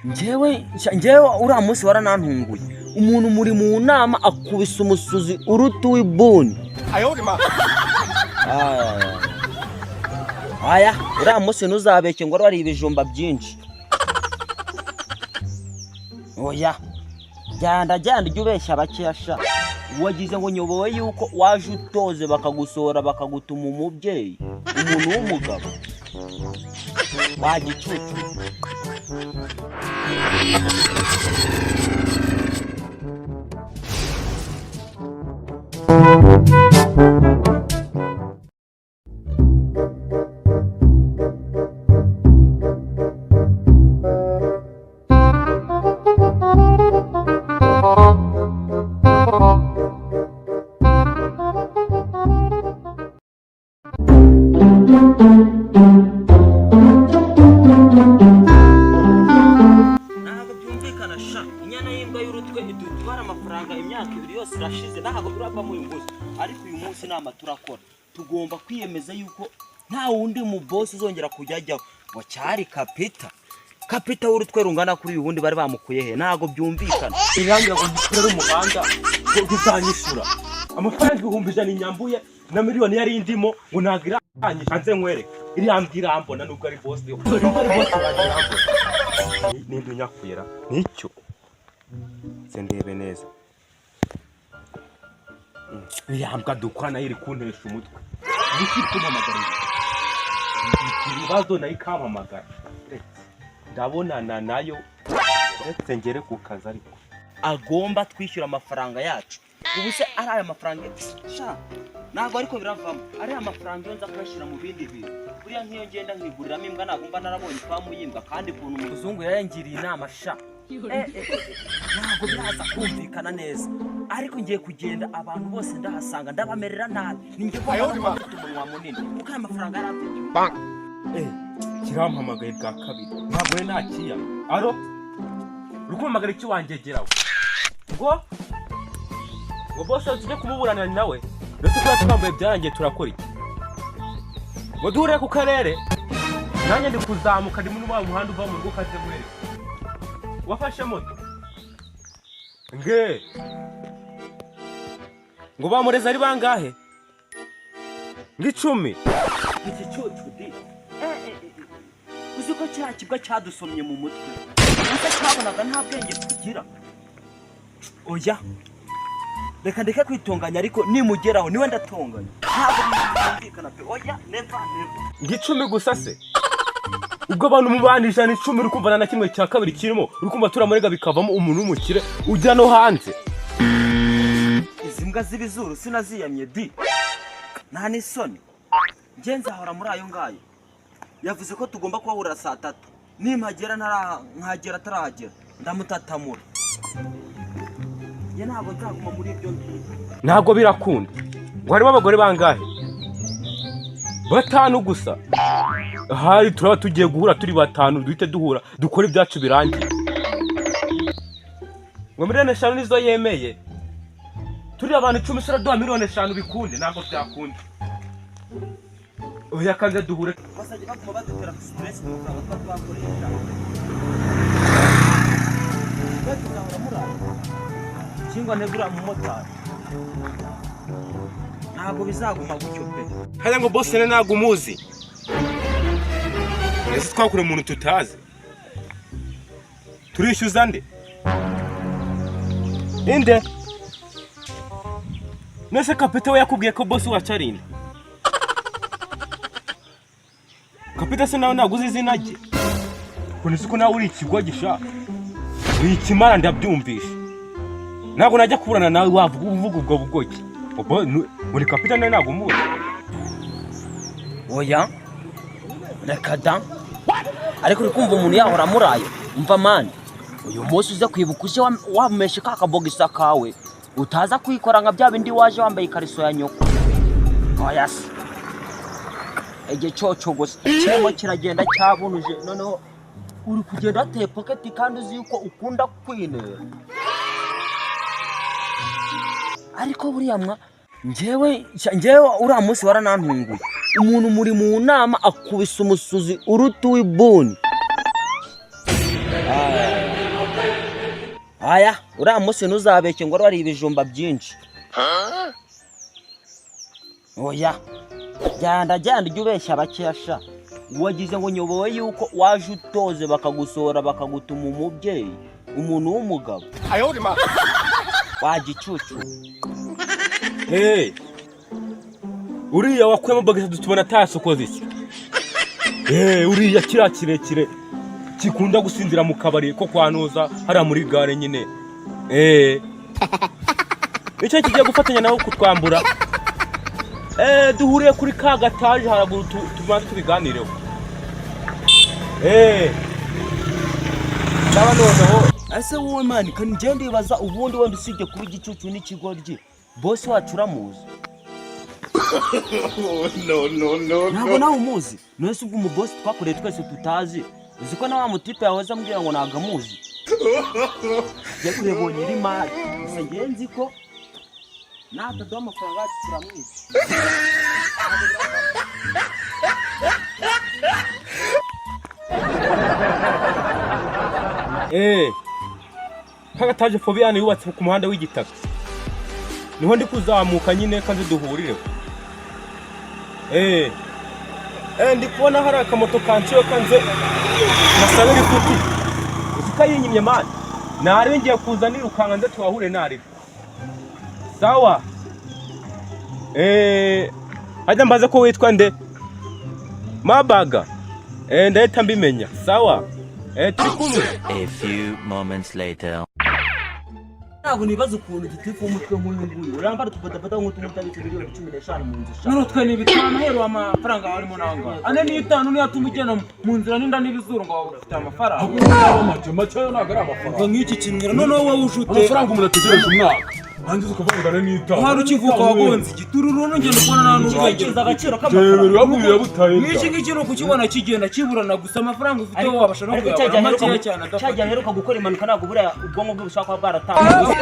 njyewe uriya munsi waranantunguye. Umuntu muri mu nama akubise umusuzi urutu w'ibuni. Aya uriya munsi ntuzabeke ngo wari ibijumba byinshi. Oya jyanda ujye ubeshya bakiyasha. Wagize ngo nyobowe yuko waje utoze bakagusohora bakagutuma umubyeyi umuntu w'umugabo wagicucu. Inyana y'imbwa y'urutwe idutwara amafaranga imyaka 2 yose irashize ntago turava mu imbuzi. Ariko uyu munsi nama turakora tugomba kwiyemeza yuko nta wundi mu boss uzongera kujyajyaho ngo cyari kapita w'urutwe rungana kuri ubundi bari bamukuye he ntago byumvikana. Irangira ngo gikorera umuhanda ngo gutanyishura amafaranga 100 inyambuye na miliyoni yari indimo ngo nagira hanze nkwereka iriambira mbona nubwo ari boss yo n'indi nyakwira nicyo sendebe neza yambwa dukwana iri kuntesha umutwe bikituma magara ibibazo nayo ikamamagara ndabonana nayo ndetse ngere ku kazi ariko agomba twishyura amafaranga yacu. Ubu se ari aya mafaranga sha ntago ariko biravamo ari amafaranga yonza kuyashyira mu bindi bintu. Buriya nk'iyo ngenda nkiguriramo imbwa nagomba narabonye ifamu y'imbwa kandi kuntu umuzungu yarangiriye inama sha ntago biraza kumvikana neza. Ariko ngiye kugenda abantu bose ndahasanga ndabamerera nabi ninjye ko umunwa munini kuko aya mafaranga yarafite kirampamagaye bwa kabiri ntabwo we nakiya aro rukumagara iki wangegeraho ngo boss tujye kumuburanira nawe ndetse kuba twambaye byarangiye turakora iki ngo duhure ku karere nanjye ndi kuzamuka ndi muri muhanda uva mu rugo kaze mwere wafashe moto ngo bamureza ari bangahe ngicumi iki cyocu di uziko cya kibwa cyadusomye mu mutwe ese cyabonaga nta bwenge kugira. Oya reka ndeke kwitonganya ariko nimugeraho niwe ndatonganya ntabwo mwumvikana pe. Oya never ngicumi gusa se ubwo abantu mubanije ni 10 rukumva na kimwe cya kabiri kirimo rukumva turamurega bikavamo umuntu w'umukire ujya no hanze. Izi mbwa z'ibizuru sinaziyamye di nta n'isoni ngenza ahora muri ayo ngayo. Yavuze ko tugomba kuhahurira saa 3 nimpagera nkagera atarahagera ndamutatamura. Ye ntabwo nzaguma muri ibyo ngibyo ntabwo birakunda. Ngo harimo abagore bangahe 5 gusa hari turaba tugiye guhura turi 5 duhite duhura dukora ibyacu birangiye ngo miliyoni 5 nizo yemeye turi abantu 10 sura duha miliyoni 5 bikunde ntabwo byakunda. Oya kanze duhure basajye baguma badutera stress mu kwaba twakoresha batuzahora murara kingwa negura mu motari ntabwo bizaguma gutyo pe. haya ngo boss ne ntabwo umuzi ese twakure umuntu tutazi turishyuza nde inde nese kapita we yakubwiye ko boss wacarinda kapita se nawe naguze izina rye kunise ko nawe uri ikigwa gishaka ikimara ndabyumvisha ntabwo najya kuburana nawe wavuga ubwo bugoki muri kapita nawe ntabwo umuzi. Oya reka da ariko uri kumva umuntu yahora murayo umva mani uyu munsi uze kwibuka uje wameshe kakabogisa kawe utaza kwikora nka bya bindi waje wambaye ikariso ya nyoko. Oya se cyoco gusa cyemo kiragenda cyabunuje noneho uri kugenda ateye pocket kandi uzi yuko ukunda kwinera. Ariko buriya njyewe uriya munsi waranantunguye. Umuntu muri mu nama akubise umusuzi urutu w'ibuni. aya uriya munsi ntuzabeke ngo wari ibijumba byinshi. Oya genda ujye ubeshya bakesha. Wagize ngo nyobowe yuko waje utoze bakagusohora bakagutuma umubyeyi umuntu w'umugabo wagicucu. Uriya wakuyemo bagasa dutubona atasokoze iki? Uriya kiriya kirekire kikunda gusinzira mu kabari ko kwanuza hariya muri gare nyine. Icyo kigiye gufatanya nawe kutwambura. Duhuriye kuri ka gataje haraguru tubanze tubiganireho. Ndaba noneho ese wowe mani kandi ngende ndibaza ubundi wenda usibye kuba igicucu n'ikigoryi boss wacu uramuzi? No. Ntabwo nawe umuzi. Nose ubwo umuboss twakoreye twese tutazi. Uzi ko na wa mutipe yahoze ambwira ngo ntago amuzi. Je kurebonye iri mari. Gusa ngenzi ko nataduha amafaranga yacu turamwica. Kagataje Fobiane yubatse ku muhanda w'igitaka. Niho ndi kuzamuka nyine kandi duhurireho. Ndi kubona hari akamoto kanciyo kanze nasaba n'ikuti. Uzikayinyimye mani. Nari ngiye kuza nirukanga nze twahure nari. Sawa. Hajya mbaza ko witwa nde? Mabaga. Ndahita mbimenya. Sawa. Turi kumwe. A few moments later. Ntabwo nibaza ukuntu gitifu umutwe nk'uyu urambara tupatapata nk'utumutabice miliyoni 15 mu nzu sha. None twe n'ibitano hero amafaranga harimo nanga. Ane ni 5 niyo atuma ugenda mu nzira n'inda n'ibizuru ngo ufite amafaranga. Make yo nagara amafaranga. Nk'iki kimwira none wowe ujute. Amafaranga umuntu ategereje umwaka. Hanze ukavugana n'itano. Hari ukivuka wagonze igitururu n'ungendo kubona nta n'ubwenge. Agaciro k'amafaranga. Rero yaburiye butaye. N'iki ngiki no kukibona kigenda kiburana gusa amafaranga ufite wowe wabasha no kuyabona make cyane. Cyajya heruka gukora impanuka ntabwo buriya ubwonko bwe bushaka kuba bwaratanga.